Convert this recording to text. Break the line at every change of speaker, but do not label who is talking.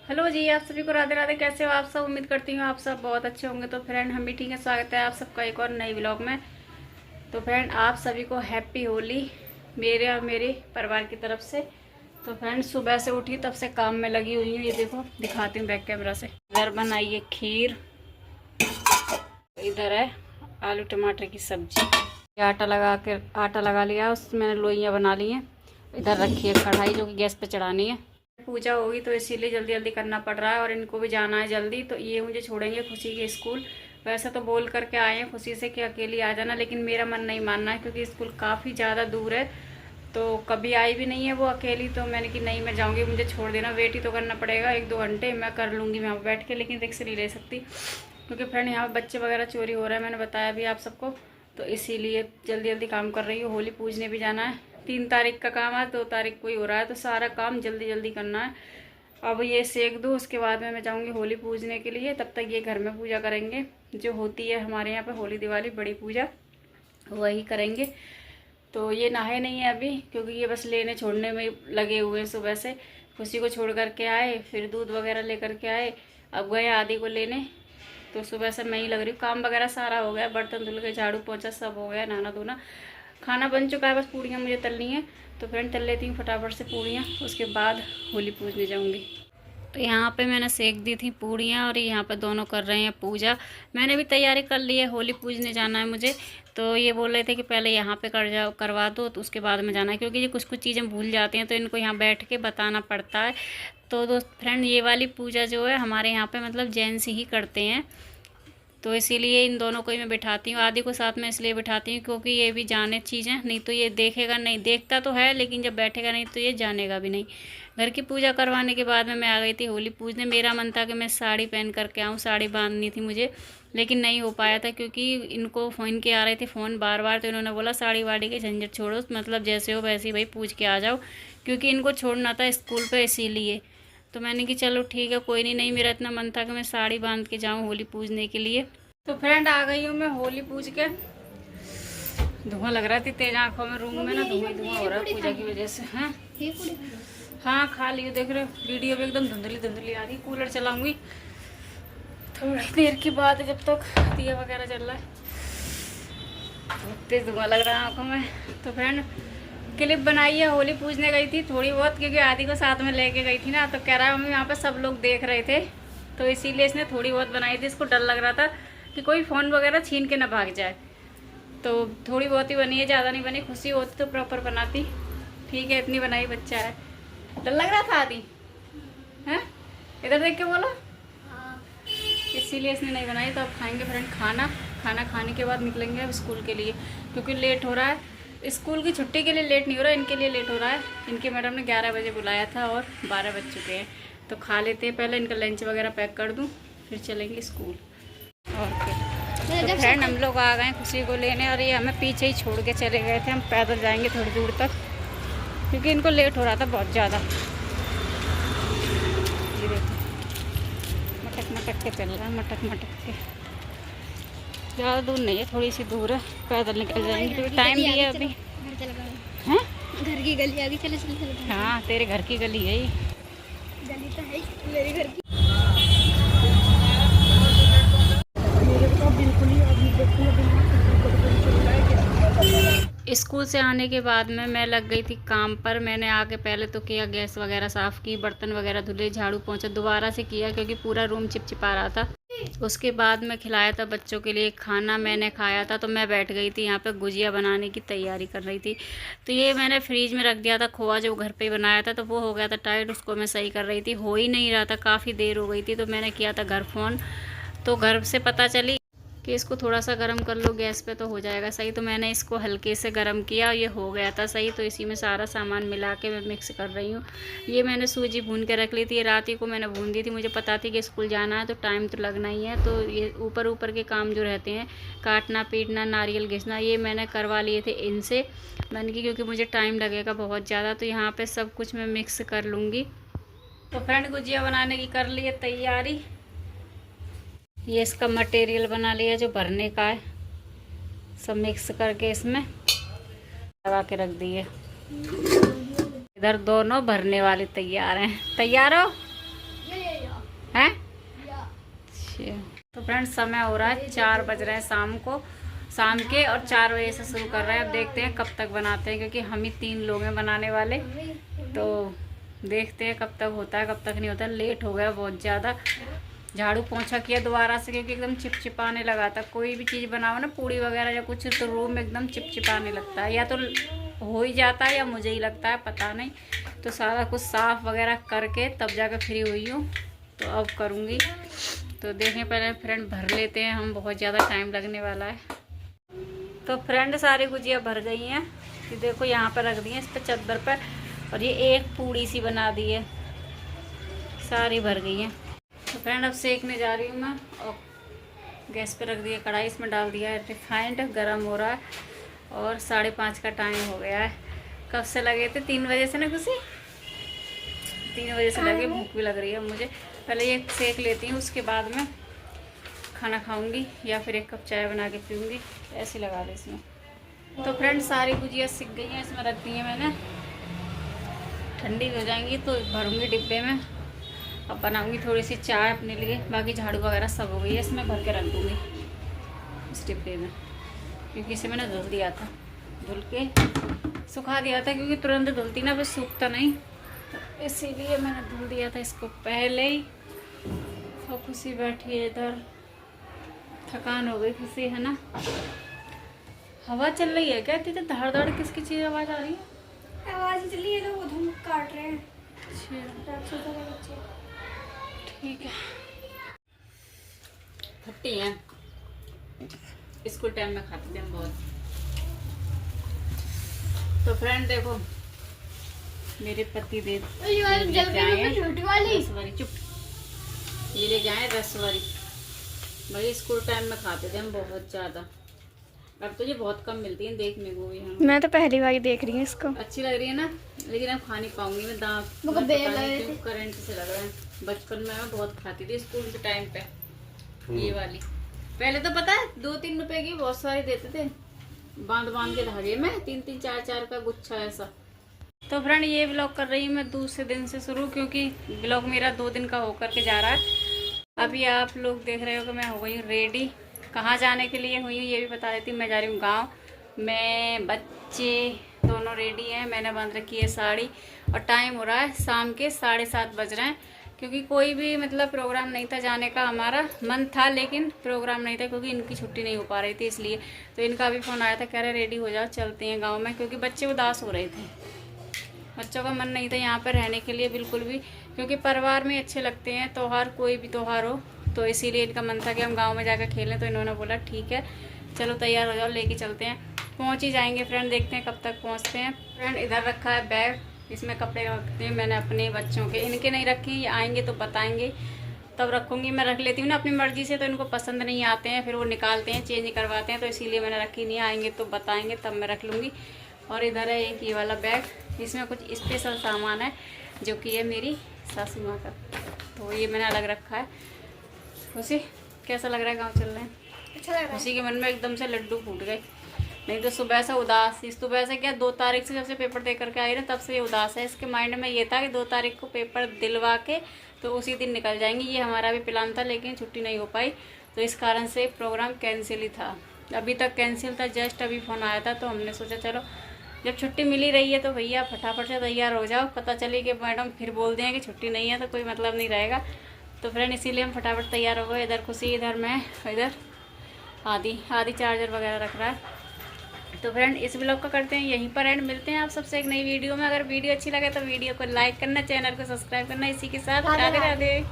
Hello जी, आप सभी को राधे राधे। कैसे हो आप सब? उम्मीद करती हूँ आप सब बहुत अच्छे होंगे। तो फ्रेंड, हम भी ठीक है। स्वागत है आप सबका एक और नई व्लॉग में। तो फ्रेंड, आप सभी को हैप्पी होली मेरे और मेरे परिवार की तरफ से। तो फ्रेंड, सुबह से उठी तब से काम में लगी हुई हूँ। ये देखो, दिखाती हूँ बैक कैमरा से। इधर बनाई है खीर, इधर है आलू टमाटर की सब्जी। आटा लगा लिया, उसमें मैंने लोइयाँ बना ली हैं। इधर रखी है कढ़ाई जो कि गैस पे चढ़ानी है। पूजा होगी तो इसीलिए जल्दी जल्दी करना पड़ रहा है, और इनको भी जाना है जल्दी। तो ये मुझे छोड़ेंगे खुशी के स्कूल। वैसे तो बोल करके आए हैं खुशी से कि अकेली आ जाना, लेकिन मेरा मन नहीं मानना है क्योंकि स्कूल काफ़ी ज़्यादा दूर है। तो कभी आई भी नहीं है वो अकेली, तो मैंने कि नहीं मैं जाऊँगी, मुझे छोड़ देना। वेट ही तो करना पड़ेगा 1-2 घंटे, मैं कर लूँगी वहाँ बैठ के, लेकिन रिक्स नहीं ले सकती क्योंकि फ्रेंड यहाँ पर बच्चे वगैरह चोरी हो रहा है, मैंने बताया भी आप सबको। तो इसीलिए जल्दी जल्दी काम कर रही हूँ। होली पूजने भी जाना है। 3 तारीख का काम है, 2 तारीख को ही हो रहा है, तो सारा काम जल्दी जल्दी करना है। अब ये सेक दूँ, उसके बाद में मैं जाऊँगी होली पूजने के लिए। तब तक ये घर में पूजा करेंगे जो होती है हमारे यहाँ पे, होली दिवाली बड़ी पूजा वही करेंगे। तो ये नहाए नहीं है अभी क्योंकि ये बस लेने छोड़ने में लगे हुए हैं सुबह से। खुशी को छोड़ करके आए, फिर दूध वगैरह लेकर के आए, अब गए आदि को लेने। तो सुबह से मैं ही लग रही हूँ। काम वगैरह सारा हो गया, बर्तन धुल के, झाड़ू पोछा सब हो गया, नहाना धोना, खाना बन चुका है। बस पूड़ियाँ मुझे तलनी है, तो फ्रेंड तल लेती हूँ फटाफट से पूड़ियाँ, उसके बाद होली पूजने जाऊँगी। तो यहाँ पे मैंने सेक दी थी पूड़ियाँ, और यहाँ पे दोनों कर रहे हैं पूजा। मैंने भी तैयारी कर ली है, होली पूजने जाना है मुझे। तो ये बोल रहे थे कि पहले यहाँ पे करवा दो, तो उसके बाद में जाना है, क्योंकि ये कुछ कुछ चीज़ें भूल जाते हैं तो इनको यहाँ बैठ के बताना पड़ता है। तो दोस्त फ्रेंड, ये वाली पूजा जो है हमारे यहाँ पे मतलब जेंट्स ही करते हैं, तो इसीलिए इन दोनों को ही मैं बिठाती हूँ। आदि को साथ में इसलिए बिठाती हूँ क्योंकि ये भी जाने चीज़ें, नहीं तो ये देखेगा नहीं, देखता तो है लेकिन जब बैठेगा नहीं तो ये जानेगा भी नहीं। घर की पूजा करवाने के बाद में मैं आ गई थी होली पूजने। मेरा मन था कि मैं साड़ी पहन करके आऊँ, साड़ी बांधनी थी मुझे, लेकिन नहीं हो पाया था क्योंकि इनको फ़ोन के आ रहे थे फ़ोन बार बार। तो इन्होंने बोला साड़ी वाड़ी के झंझट छोड़ो, मतलब जैसे हो वैसे ही भाई पूज के आ जाओ, क्योंकि इनको छोड़ना था स्कूल पर इसीलिए। तो मैंने कि चलो ठीक है, कोई नहीं। नहीं, मेरा इतना मन था कि मैं साड़ी बांध के जाऊँ होली पूजने के लिए। तो फ्रेंड, आ गई हूँ मैं होली पूज के। धुआं लग रहा थी तेज आंखों में, रूम में ना धुआं धुआं हो रहा है पूजा की वजह से। हैं? हाँ, खा लियो। देख रहे हो वीडियो भी एकदम धुंधली धुंधली आ रही। कूलर चलाऊंगी थोड़ी देर के बाद, जब तक दिया वगैरह चल रहा है। तेज धुआं लग रहा है आंखों में। तो फ्रेंड, क्लिप बनाई है, होली पूजने गई थी थोड़ी बहुत, क्योंकि आदि को साथ में लेके गई थी ना। तो कह रहा है मम्मी यहाँ पे सब लोग देख रहे थे, तो इसीलिए इसने थोड़ी बहुत बनाई थी। इसको डर लग रहा था कि कोई फ़ोन वगैरह छीन के ना भाग जाए, तो थोड़ी बहुत ही बनी है, ज़्यादा नहीं बनी। खुशी होती तो प्रॉपर बनाती। ठीक है, इतनी बनाई, बच्चा है। डर लग रहा था आदि? हैं? इधर देख के बोलो। इसीलिए इसने नहीं बनाई। तो अब खाएंगे फ्रेंड खाना। खाना खाने के बाद निकलेंगे अब स्कूल के लिए, क्योंकि लेट हो रहा है। स्कूल की छुट्टी के लिए लेट नहीं हो रहा है, इनके लिए लेट हो रहा है। इनके मैडम ने 11 बजे बुलाया था और 12 बज चुके हैं। तो खा लेते हैं पहले, इनका लंच वगैरह पैक कर दूँ, फिर चलेंगे स्कूल। और फिर तो फ्रेंड, हम लोग आ गए खुशी को लेने, और ये हमें पीछे ही छोड़ के चले गए थे। हम पैदल जाएंगे थोड़ी दूर तक, क्योंकि इनको लेट हो रहा था बहुत ज़्यादा। ये देखो, मटक मटक के चल रहा है, मटक मटक के। ज़्यादा दूर नहीं है, थोड़ी सी दूर है, पैदल निकल जाएंगे क्योंकि टाइम भी है अभी। हैं?
घर की गली आगे, चले चले चले।
हाँ, तेरे घर की गली है ये।
गली तो है मेरे घर की।
स्कूल से आने के बाद में मैं लग गई थी काम पर। मैंने आके पहले तो किया, गैस वगैरह साफ़ की, बर्तन वगैरह धुले, झाड़ू पोंछा दोबारा से किया क्योंकि पूरा रूम चिपचिपा रहा था। उसके बाद मैं खिलाया था बच्चों के लिए खाना, मैंने खाया था। तो मैं बैठ गई थी यहाँ पे गुजिया बनाने की तैयारी कर रही थी। तो ये मैंने फ्रीज में रख दिया था खोआ, जो घर पे ही बनाया था, तो वो हो गया था टाइट, उसको मैं सही कर रही थी। हो ही नहीं रहा था, काफ़ी देर हो गई थी। तो मैंने किया था घर फ़ोन, तो घर से पता चली कि इसको थोड़ा सा गर्म कर लो गैस पे तो हो जाएगा सही। तो मैंने इसको हल्के से गर्म किया, ये हो गया था सही। तो इसी में सारा सामान मिला के मैं मिक्स कर रही हूँ। ये मैंने सूजी भून के रख ली थी, रात ही को मैंने भून दी थी। मुझे पता थी कि स्कूल जाना है तो टाइम तो लगना ही है। तो ये ऊपर ऊपर के काम जो रहते हैं, काटना पीटना, नारियल घिसना, ये मैंने करवा लिए थे इनसे। मैंने की क्योंकि मुझे टाइम लगेगा बहुत ज़्यादा, तो यहाँ पर सब कुछ मैं मिक्स कर लूँगी। तो फ्रेंड, गुजिया बनाने की कर ली है तैयारी। ये इसका मटेरियल बना लिया जो भरने का है, सब मिक्स करके इसमें लगा के रख दिए। इधर दोनों भरने वाले तैयार हैं। तैयार हो? हैं। अच्छा तो फ्रेंड्स समय हो रहा है 4 बज रहे हैं शाम के, और 4 बजे से शुरू कर रहे हैं। अब देखते हैं कब तक बनाते हैं, क्योंकि हम ही 3 लोग हैं बनाने वाले। तो देखते हैं कब तक होता है कब तक नहीं होता। लेट हो गया बहुत ज़्यादा। झाड़ू पोंछा किया दोबारा से, क्योंकि एकदम चिपचिपाने लगा था। कोई भी चीज़ बनाओ ना, पूड़ी वगैरह या कुछ, तो रूम एकदम चिपचिपाने लगता है। या तो हो ही जाता है या मुझे ही लगता है, पता नहीं। तो सारा कुछ साफ़ वगैरह करके तब जाकर फ्री हुई हूँ। तो अब करूँगी। तो देखें पहले फ्रेंड भर लेते हैं हम, बहुत ज़्यादा टाइम लगने वाला है। तो फ्रेंड सारी गुजिया भर गई हैं। ये देखो यहाँ पर रख दी है इस पर चद्दर पर, और ये एक पूड़ी सी बना दी है, सारी भर गई हैं। तो फ्रेंड अब सेकने जा रही हूँ मैं, और गैस पे रख दिया कढ़ाई, इसमें डाल दिया है रिफाइंड, गर्म हो रहा है। और 5:30 का टाइम हो गया है। कब से लगे थे? 3 बजे से ना खुशी, 3 बजे से लगे। भूख भी लग रही है मुझे। पहले ये सेक लेती हूँ, उसके बाद में खाना खाऊंगी, या फिर 1 कप चाय बना के पीऊँगी। ऐसे लगा दे इसमें। तो फ्रेंड सारी गुजिया सीख गई हैं, इसमें रख दी है मैंने। ठंडी हो जाएंगी तो भरूंगी डिब्बे में। अब बनाऊंगी थोड़ी सी चाय अपने लिए। बाकी झाड़ू वगैरह सब हो गई है, इसमें भर के रख दूँगी इस डिब्बे में, क्योंकि इसे मैंने धुल दिया था, धुल के सुखा दिया था, क्योंकि तुरंत धुलती ना, बस सूखता नहीं, तो इसीलिए मैंने धुल दिया था इसको पहले ही। और खुशी बैठी है इधर, थकान हो गई खुशी, है ना। हवा चल रही है क्या? इतनी धड़ धड़ किसकी चीज़ आवाज़ आ रही है?
आवाज़ चली है, तो वो धूम काट रहे हैं।
अच्छा ठीक है। खट्टी है, स्कूल टाइम में खाते थे हम बहुत। तो फ्रेंड देखो, मेरे पति देव रसवरी, चुप, ये लेके आए रसवरी। भाई स्कूल टाइम में खाते थे हम बहुत ज़्यादा। अब तो ये बहुत कम मिलती है देखने को भी। हम
मैं तो पहली बार देख रही हूँ इसको।
अच्छी लग रही है ना, लेकिन अब खा नहीं पाऊंगी मैं। दांत करंट से लग रहा है। बचपन में मैं बहुत खाती थी स्कूल के टाइम पे ये वाली। पहले तो पता है 2-3 रुपए की बहुत सारी देते थे, बांध बांध के धागे में, 3-3 4-4 का गुच्छा ऐसा। तो फ्रेंड ये ब्लॉग कर रही हूँ मैं दूसरे दिन से शुरू, क्योंकि ब्लॉग मेरा 2 दिन का होकर के जा रहा है। अभी आप लोग देख रहे हो कि मैं हो गई हूँ रेडी। कहाँ जाने के लिए हुई हूँ ये भी बता देती हूँ। मैं जा रही हूँ गाँव। मैं बच्चे दोनों रेडी हैं, मैंने बांध रखी है साड़ी, और टाइम हो रहा है शाम के 7:30 बज रहे हैं। क्योंकि कोई भी मतलब प्रोग्राम नहीं था जाने का। हमारा मन था लेकिन प्रोग्राम नहीं था, क्योंकि इनकी छुट्टी नहीं हो पा रही थी इसलिए। तो इनका भी फ़ोन आया था, कह रहे रेडी हो जाओ चलते हैं गाँव में, क्योंकि बच्चे उदास हो रहे थे। बच्चों का मन नहीं था यहाँ पर रहने के लिए बिल्कुल भी, क्योंकि परिवार में अच्छे लगते हैं त्यौहार, कोई भी त्यौहार हो। तो इसीलिए इनका मन था कि हम गांव में जाकर खेलें। तो इन्होंने बोला ठीक है चलो तैयार हो जाओ, लेके चलते हैं। पहुंच ही जाएंगे फ्रेंड, देखते हैं कब तक पहुंचते हैं। फ्रेंड इधर रखा है बैग, इसमें कपड़े रखते हैं मैंने अपने बच्चों के। इनके नहीं रखे, ये आएंगे तो बताएंगे तब रखूँगी। मैं रख लेती हूँ ना अपनी मर्ज़ी से, तो इनको पसंद नहीं आते हैं, फिर वो निकालते हैं, चेंज करवाते हैं। तो इसीलिए मैंने रखी नहीं, आएंगे तो बताएँगे तब मैं रख लूँगी। और इधर है एक ये वाला बैग, इसमें कुछ स्पेशल सामान है जो कि है मेरी सासू माँ का, तो ये मैंने अलग रखा है। खुशी कैसा लग रहा है गांव चल रहे हैं?
अच्छा लग रहा है।
खुशी के मन में एकदम से लड्डू फूट गए। नहीं तो सुबह से उदास, इस सुबह से क्या 2 तारीख से जब से पेपर दे करके आई ना तब से ये उदास है। इसके माइंड में ये था कि 2 तारीख को पेपर दिलवा के तो उसी दिन निकल जाएंगे। ये हमारा भी प्लान था, लेकिन छुट्टी नहीं हो पाई, तो इस कारण से प्रोग्राम कैंसिल ही था। अभी तक कैंसिल था, जस्ट अभी फ़ोन आया था, तो हमने सोचा चलो जब छुट्टी मिली रही है तो भैया फटाफट से तैयार हो जाओ। पता चले कि मैडम फिर बोल दें कि छुट्टी नहीं है तो कोई मतलब नहीं रहेगा। तो फ्रेंड इसीलिए हम फटाफट तैयार हो गए। इधर खुशी, इधर मैं, इधर आदि चार्जर वगैरह रख रहा है। तो फ्रेंड इस ब्लॉग का करते हैं यहीं पर एंड। मिलते हैं आप सबसे एक नई वीडियो में। अगर वीडियो अच्छी लगे तो वीडियो को लाइक करना, चैनल को सब्सक्राइब करना। इसी के साथ राधे राधे।